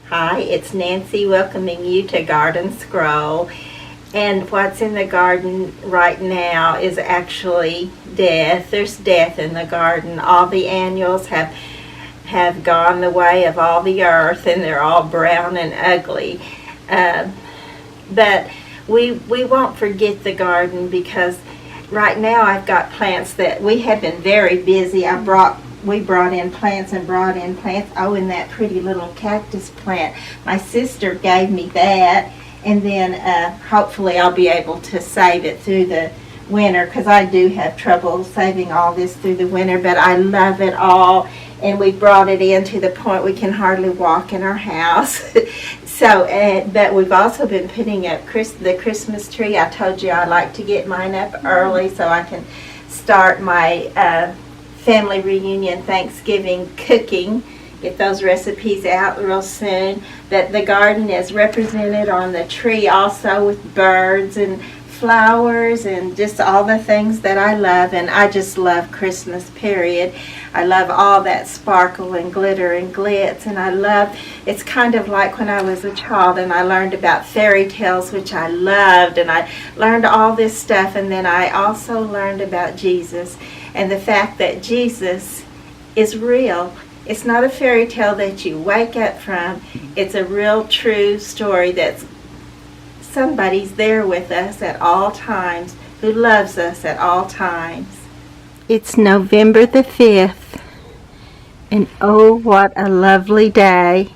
Hi, it's Nancy welcoming you to Garden Scroll. And what's in the garden right now is actually death. There's death in the garden. All the annuals have gone the way of all the earth, and they're all brown and ugly. But we won't forget the garden, because right now I've got plants that we have been very busy. We brought in plants and brought in plants. Oh, and that pretty little cactus plant. My sister gave me that, and then hopefully I'll be able to save it through the winter, because I do have trouble saving all this through the winter, but I love it all, and we brought it in to the point we can hardly walk in our house. But we've also been putting up the Christmas tree. I told you I like to get mine up early so I can start my family reunion Thanksgiving cooking, get those recipes out real soon. But the garden is represented on the tree also with birds and flowers and just all the things that I love. And I just love Christmas, period. I love all that sparkle and glitter and glitz, and it's kind of like when I was a child and I learned about fairy tales, which I loved, and I learned all this stuff, and then I also learned about Jesus and the fact that Jesus is real. It's not a fairy tale that you wake up from. It's a real, true story that's somebody's there with us at all times, who loves us at all times. It's November the 5th, and oh, what a lovely day.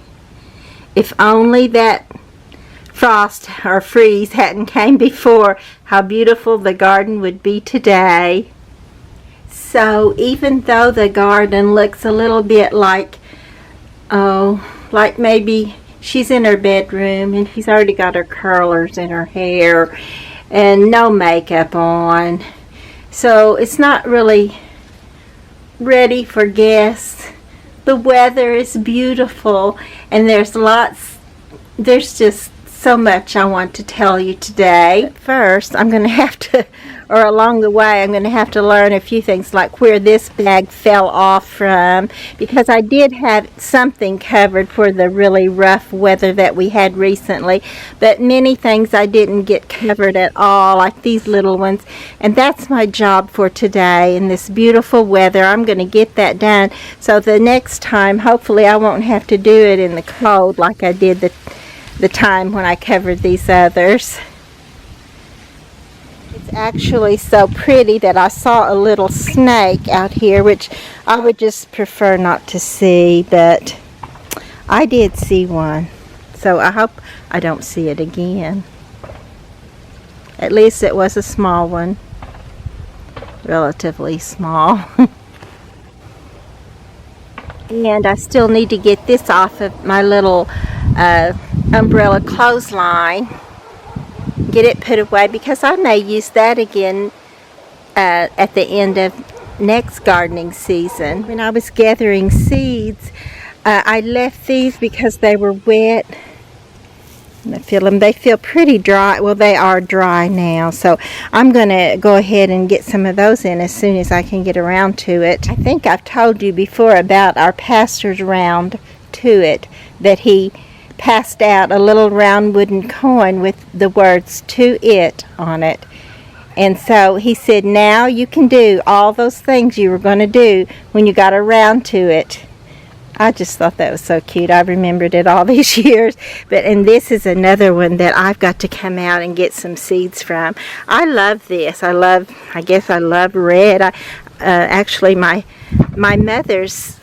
If only that frost or freeze hadn't came before, how beautiful the garden would be today. So even though the garden looks a little bit like maybe she's in her bedroom and she's already got her curlers in her hair and no makeup on, so it's not really ready for guests. The weather is beautiful, and there's just so much I want to tell you today. But first, along the way, I'm going to have to learn a few things, like where this bag fell off from, because I did have something covered for the really rough weather that we had recently, but many things I didn't get covered at all, like these little ones, and that's my job for today. In this beautiful weather, I'm going to get that done, so the next time, hopefully I won't have to do it in the cold like I did the time when I covered these others. It's actually so pretty that I saw a little snake out here, which I would just prefer not to see, but I did see one. So I hope I don't see it again. At least it was a small one. Relatively small. And I still need to get this off of my little umbrella clothesline. Get it put away, because I may use that again at the end of next gardening season. When I was gathering seeds, I left these because they were wet. And I feel them. They feel pretty dry. Well, they are dry now, so I'm going to go ahead and get some of those in as soon as I can get around to it. I think I've told you before about our pastor's round to it, that he passed out a little round wooden coin with the words "to it" on it. And so he said, now you can do all those things you were going to do when you got around to it. I just thought that was so cute. I remembered it all these years. And this is another one that I've got to come out and get some seeds from. I love this. I guess I love red. Actually, my mother's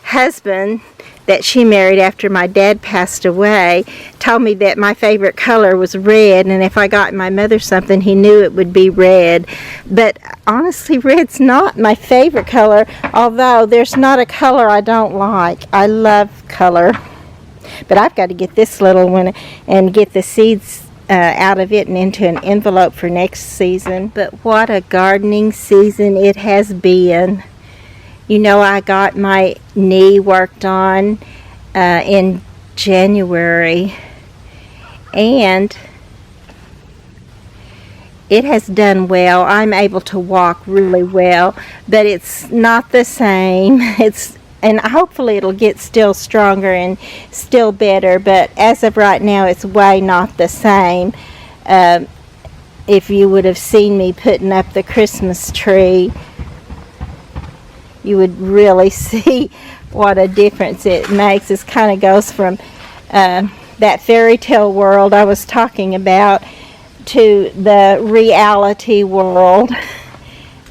husband that she married after my dad passed away told me that my favorite color was red, and if I got my mother something, he knew it would be red. But honestly, red's not my favorite color, although there's not a color I don't like. I love color. But I've got to get this little one and get the seeds out of it and into an envelope for next season. But what a gardening season it has been. You know, I got my knee worked on in January, and it has done well. I'm able to walk really well, but it's not the same. and hopefully it'll get still stronger and still better, but as of right now it's way not the same. If you would have seen me putting up the Christmas tree, you would really see what a difference it makes. It kind of goes from that fairy tale world I was talking about to the reality world.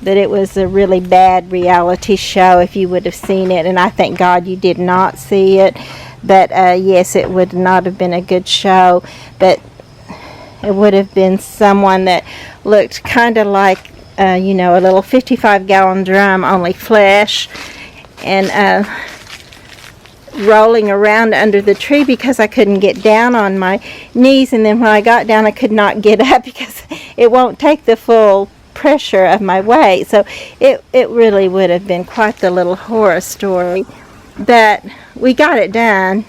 That it was a really bad reality show if you would have seen it, and I thank God you did not see it. But yes, it would not have been a good show, but it would have been someone that looked kind of like a little 55-gallon drum, only flesh, and rolling around under the tree because I couldn't get down on my knees, and then when I got down I could not get up because it won't take the full pressure of my weight. So it really would have been quite the little horror story, but we got it done.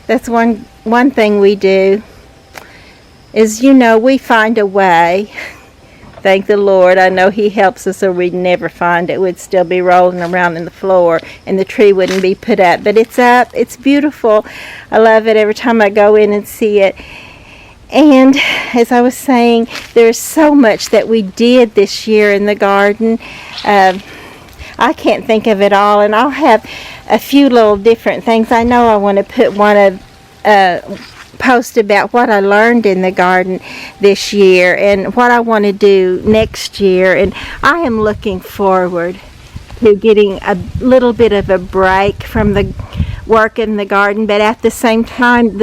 That's one thing we do is we find a way. Thank the Lord. I know He helps us, or we'd never find it. We'd still be rolling around in the floor and the tree wouldn't be put up. But it's up. It's beautiful. I love it every time I go in and see it. And as I was saying, there's so much that we did this year in the garden. I can't think of it all, and I'll have a few little different things. I know I want to put one of post about what I learned in the garden this year and what I want to do next year, and I am looking forward to getting a little bit of a break from the work in the garden, but at the same time,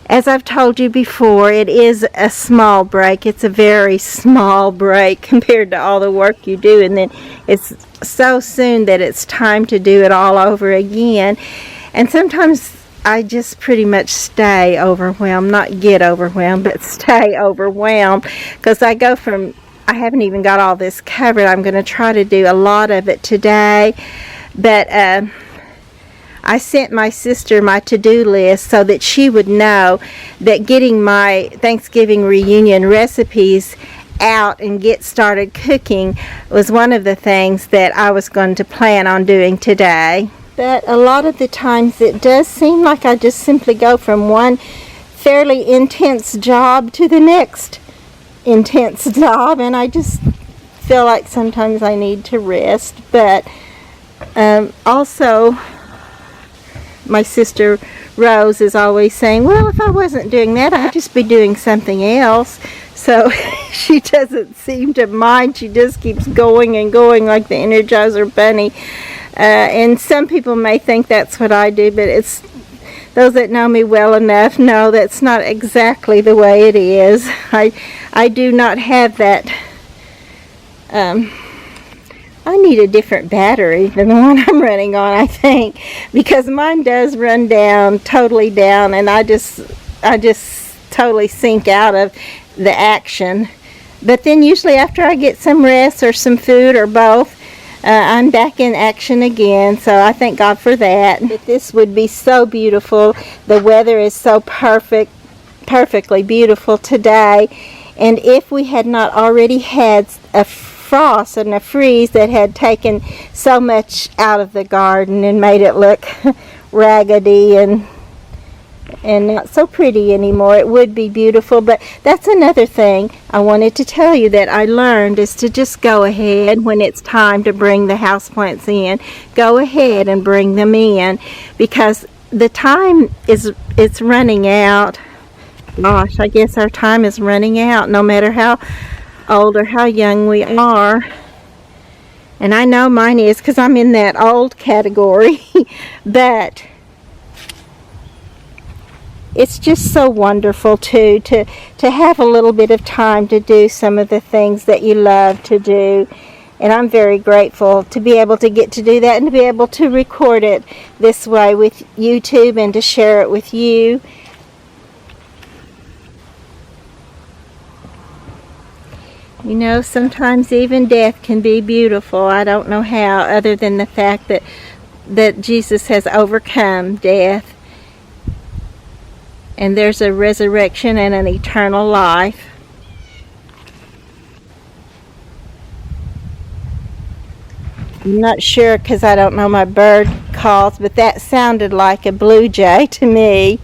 as I've told you before, it is a small break. It's a very small break compared to all the work you do, and then it's so soon that it's time to do it all over again. And sometimes I just pretty much stay overwhelmed, not get overwhelmed, but stay overwhelmed, because I haven't even got all this covered. I'm going to try to do a lot of it today, but I sent my sister my to-do list so that she would know that getting my Thanksgiving reunion recipes out and get started cooking was one of the things that I was going to plan on doing today. But a lot of the times it does seem like I just simply go from one fairly intense job to the next intense job, and I just feel like sometimes I need to rest. But also, my sister Rose is always saying, well, if I wasn't doing that, I'd just be doing something else. So she doesn't seem to mind. She just keeps going and going like the Energizer Bunny. And some people may think that's what I do, but it's those that know me well enough know that's not exactly the way it is. I do not have that. I need a different battery than the one I'm running on, I think, because mine does run down, totally down, and I just totally sink out of the action. But then usually after I get some rest or some food or both, I'm back in action again, so I thank God for that. But this would be so beautiful. The weather is so perfectly beautiful today, and if we had not already had a frost and a freeze that had taken so much out of the garden and made it look raggedy and not so pretty anymore, it would be beautiful. But that's another thing I wanted to tell you that I learned, is to just go ahead when it's time to bring the houseplants in. Go ahead and bring them in, because the time it's running out. Gosh, I guess our time is running out, no matter how old or how young we are. And I know mine is, because I'm in that old category. But it's just so wonderful too to have a little bit of time to do some of the things that you love to do. And I'm very grateful to be able to get to do that and to be able to record it this way with YouTube and to share it with you. You know, sometimes even death can be beautiful. I don't know how, other than the fact that Jesus has overcome death. And there's a resurrection and an eternal life. I'm not sure because I don't know my bird calls, but that sounded like a blue jay to me.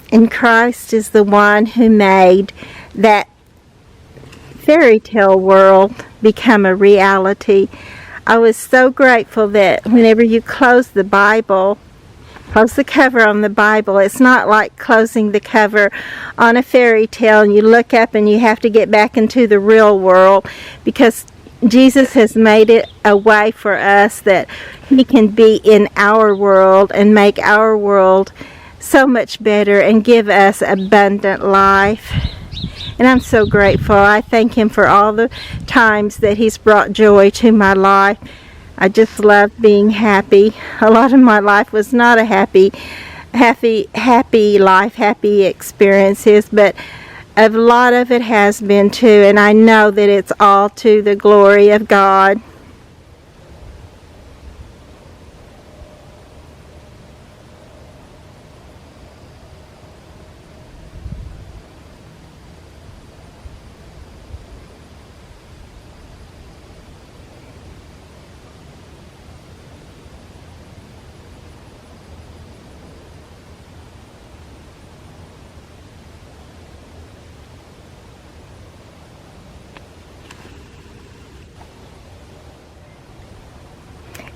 And Christ is the one who made that fairy tale world become a reality. I was so grateful that whenever you close the Bible, close the cover on the Bible, it's not like closing the cover on a fairy tale and you look up and you have to get back into the real world, because Jesus has made it a way for us that He can be in our world and make our world so much better and give us abundant life. And I'm so grateful. I thank Him for all the times that He's brought joy to my life. I just love being happy. A lot of my life was not a happy life, happy experiences, but a lot of it has been too, and I know that it's all to the glory of God.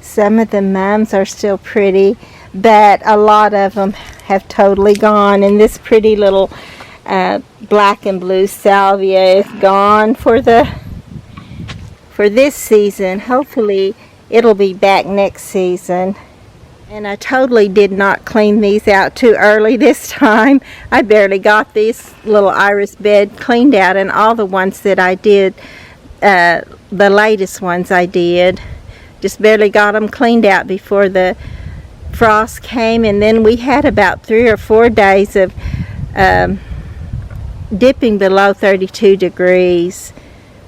Some of the mums are still pretty, but a lot of them have totally gone. And this pretty little black and blue salvia is gone for this season. Hopefully it'll be back next season. And I totally did not clean these out too early this time. I barely got these little iris bed cleaned out, and all the ones that I did, the latest ones I did, just barely got them cleaned out before the frost came. And then we had about 3 or 4 days of dipping below 32 degrees.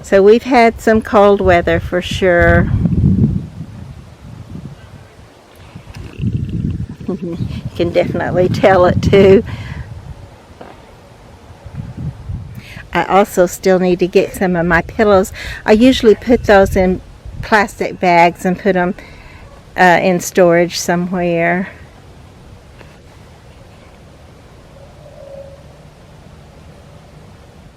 So we've had some cold weather for sure. You can definitely tell it too. I also still need to get some of my pillows. I usually put those in plastic bags and put them in storage somewhere.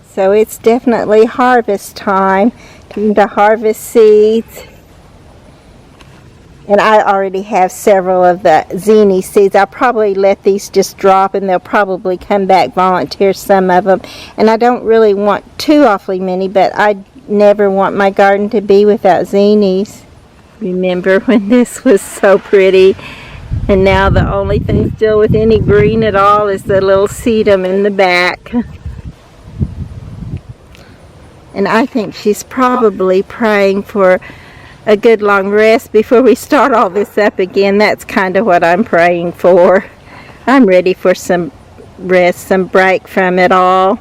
So it's definitely harvest time. Time to harvest seeds. And I already have several of the zinni seeds. I'll probably let these just drop and they'll probably come back, volunteer some of them. And I don't really want too awfully many, but I never want my garden to be without zinnias. Remember when this was so pretty, and now the only thing still with any green at all is the little sedum in the back. And I think she's probably praying for a good long rest before we start all this up again. That's kind of what I'm praying for. I'm ready for some rest, some break from it all.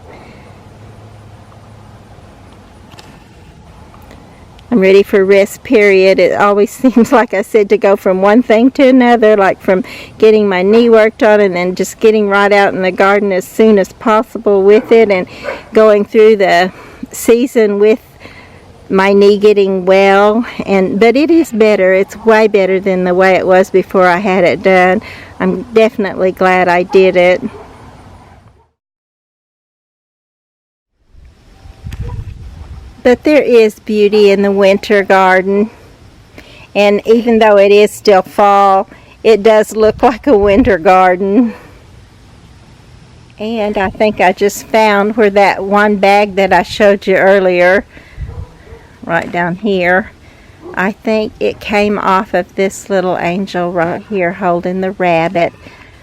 I'm ready for rest, period. It always seems, like I said, to go from one thing to another, like from getting my knee worked on and then just getting right out in the garden as soon as possible with it, and going through the season with my knee getting well. But it is better. It's way better than the way it was before I had it done. I'm definitely glad I did it. But there is beauty in the winter garden, and even though it is still fall, it does look like a winter garden. And I think I just found where that one bag that I showed you earlier, right down here, I think it came off of this little angel right here holding the rabbit.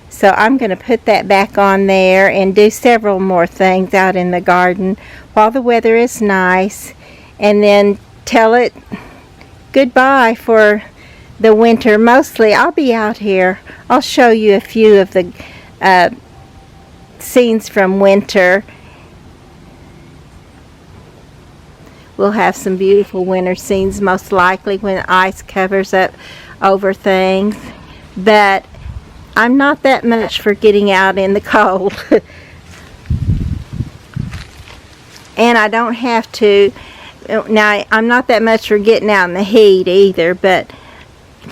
So I'm going to put that back on there and do several more things out in the garden while the weather is nice, and then tell it goodbye for the winter. Mostly I'll be out here. I'll show you a few of the scenes from winter. We'll have some beautiful winter scenes, most likely when ice covers up over things. But I'm not that much for getting out in the cold. And I don't have to Now, I'm not that much for getting out in the heat either, but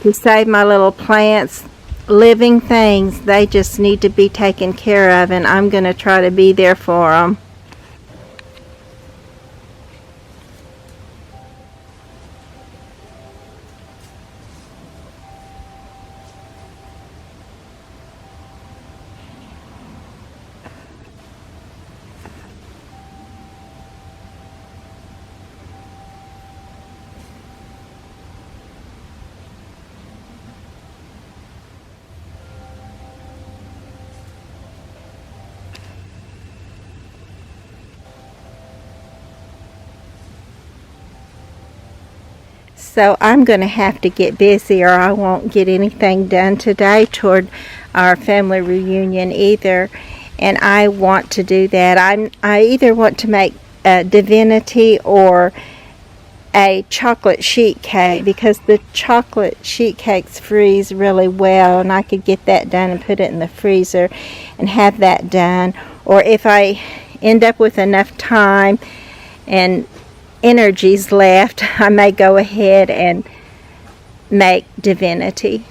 to save my little plants, living things, they just need to be taken care of, and I'm going to try to be there for them. So I'm going to have to get busy or I won't get anything done today toward our family reunion either. And I want to do that. I either want to make a divinity or a chocolate sheet cake, because the chocolate sheet cakes freeze really well, and I could get that done and put it in the freezer and have that done. Or if I end up with enough time and energies left, I may go ahead and make divinity.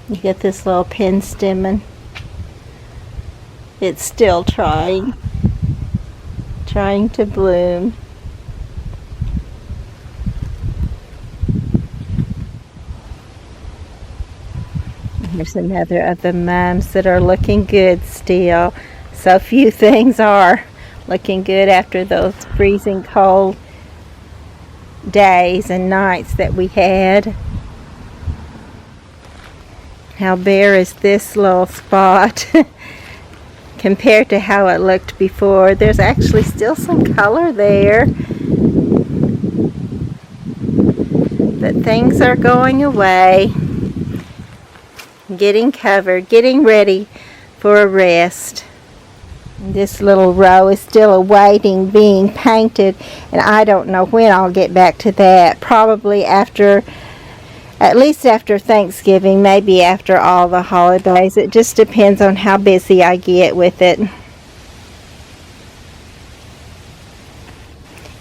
You get this little penstemon. It's still trying to bloom. Here's another of the mums that are looking good still. So few things are looking good after those freezing cold days and nights that we had. How bare is this little spot compared to how it looked before. There's actually still some color there, but things are going away. Getting covered, getting ready for a rest. This little row is still awaiting being painted, and I don't know when I'll get back to that. Probably at least after Thanksgiving, maybe after all the holidays. It just depends on how busy I get with it.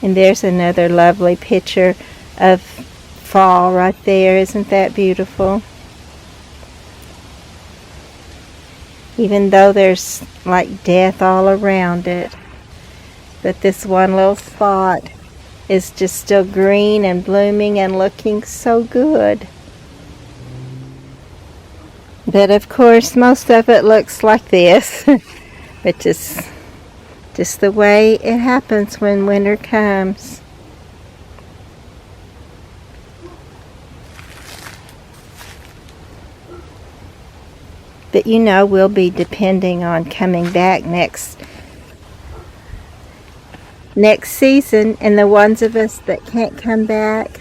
And there's another lovely picture of fall right there. Isn't that beautiful? Even though there's like death all around it. But this one little spot is just still green and blooming and looking so good. But of course most of it looks like this. But just the way it happens when winter comes. But you know, we'll be depending on coming back next season, and the ones of us that can't come back,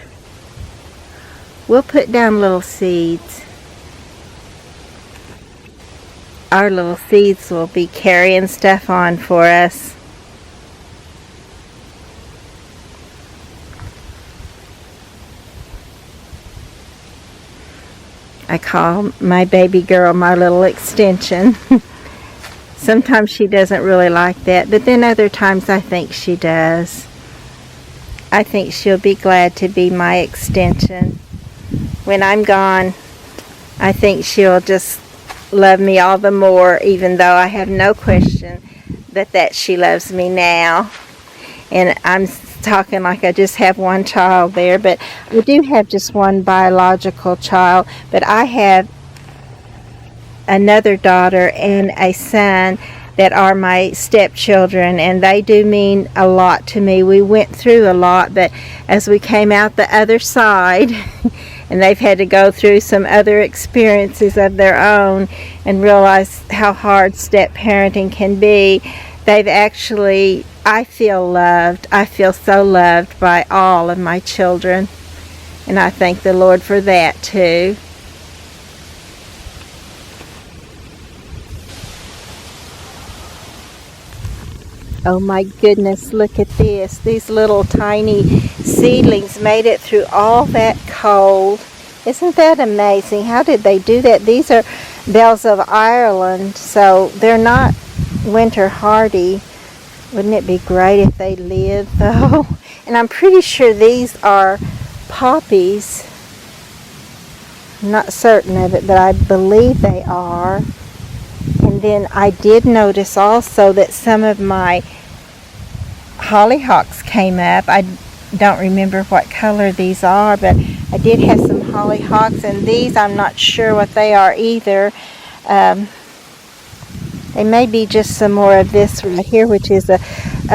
we'll put down little seeds. Our little seeds will be carrying stuff on for us. I call my baby girl my little extension. Sometimes she doesn't really like that, but then other times I think she does. I think she'll be glad to be my extension. When I'm gone, I think she'll just love me all the more, even though I have no question that she loves me now. And I'm talking like I just have one child there, but I do have just one biological child, but I have another daughter and a son that are my stepchildren, and they do mean a lot to me. We went through a lot, but as we came out the other side and they've had to go through some other experiences of their own and realize how hard step parenting can be, they've actually, I feel loved. I feel so loved by all of my children, and I thank the Lord for that too. Oh my goodness, look at this. These little tiny seedlings made it through all that cold. Isn't that amazing? How did they do that? These are bells of Ireland, so they're not winter hardy. Wouldn't it be great if they lived though? And I'm pretty sure these are poppies. I'm not certain of it, but I believe they are. And then I did notice also that some of my hollyhocks came up. I don't remember what color these are, but I did have some hollyhocks, and these I'm not sure what they are either. They may be just some more of this right here, which is a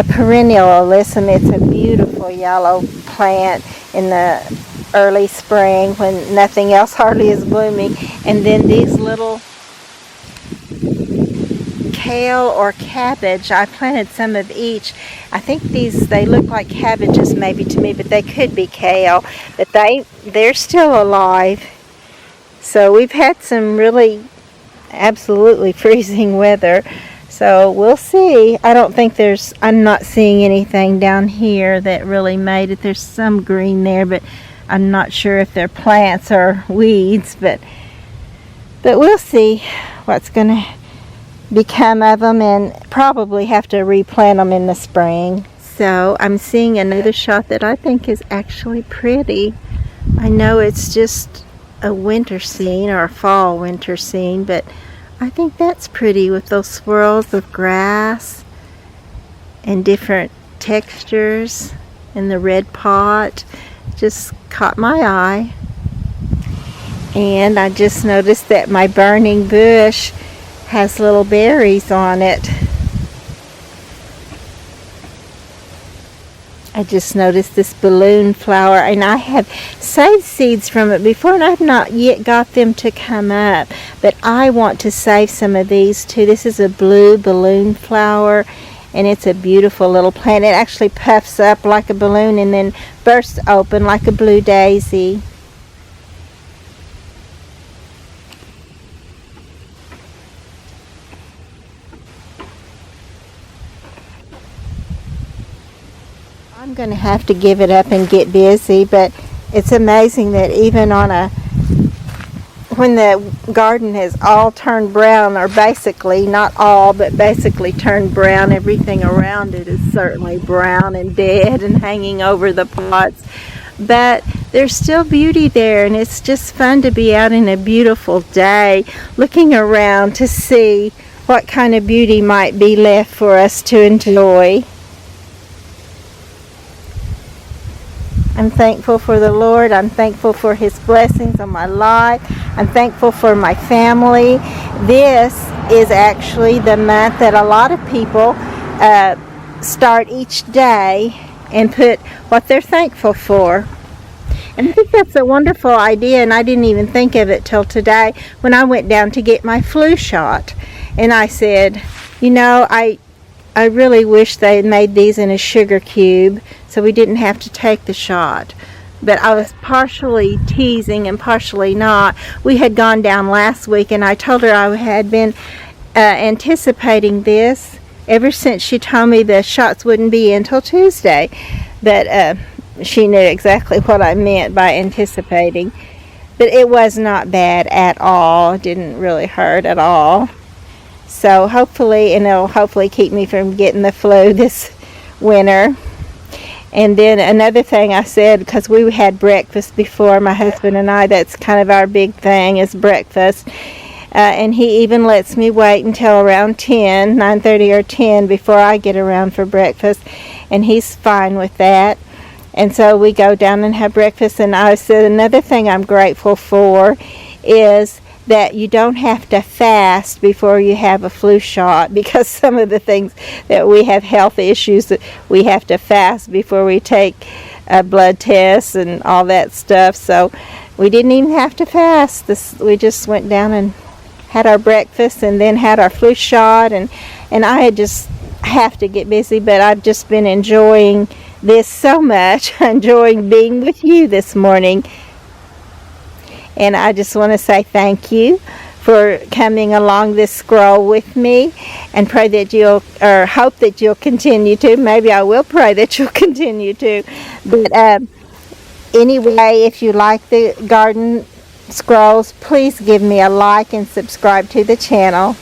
perennial alyssum. It's a beautiful yellow plant in the early spring when nothing else hardly is blooming. And then these little kale or cabbage. I planted some of each. I think they look like cabbages maybe to me, but they could be kale. But they're still alive. So we've had some really absolutely freezing weather. So we'll see. I'm not seeing anything down here that really made it. There's some green there, but I'm not sure if they're plants or weeds, but we'll see what's going to become of them, and probably have to replant them in the spring. So I'm seeing another shot that I think is actually pretty. I know it's just a winter scene or a fall winter scene, but I think that's pretty with those swirls of grass and different textures in the red pot. Just caught my eye. And I just noticed that my burning bush has little berries on it. I just noticed this balloon flower, and I have saved seeds from it before, and I've not yet got them to come up, but I want to save some of these too. This is a blue balloon flower, and it's a beautiful little plant. It actually puffs up like a balloon and then bursts open like a blue daisy. I'm going to have to give it up and get busy, but it's amazing that even when the garden has all turned brown, or basically, not all, but basically turned brown, everything around it is certainly brown and dead and hanging over the pots. But there's still beauty there, and it's just fun to be out in a beautiful day, looking around to see what kind of beauty might be left for us to enjoy. I'm thankful for the Lord. I'm thankful for His blessings on my life. I'm thankful for my family. This is actually the month that a lot of people start each day and put what they're thankful for. And I think that's a wonderful idea, and I didn't even think of it till today when I went down to get my flu shot. And I said, I really wish they had made these in a sugar cube so we didn't have to take the shot. But I was partially teasing and partially not. We had gone down last week, and I told her I had been anticipating this ever since she told me the shots wouldn't be until Tuesday. But she knew exactly what I meant by anticipating. But it was not bad at all. It didn't really hurt at all. So hopefully, and it'll hopefully keep me from getting the flu this winter. And then another thing I said, because we had breakfast before, my husband and I, that's kind of our big thing is breakfast. And he even lets me wait until around 9:30 or 10 before I get around for breakfast. And he's fine with that. And so we go down and have breakfast. And I said another thing I'm grateful for is that you don't have to fast before you have a flu shot, because some of the things that we have health issues that we have to fast before we take blood tests and all that stuff. So we didn't even have to fast. We just went down and had our breakfast and then had our flu shot, and I just have to get busy, but I've just been enjoying this so much, enjoying being with you this morning. And I just want to say thank you for coming along this scroll with me, and pray that you'll, or hope that you'll continue to. Maybe I will pray that you'll continue to. But anyway, if you like the garden scrolls, please give me a like and subscribe to the channel.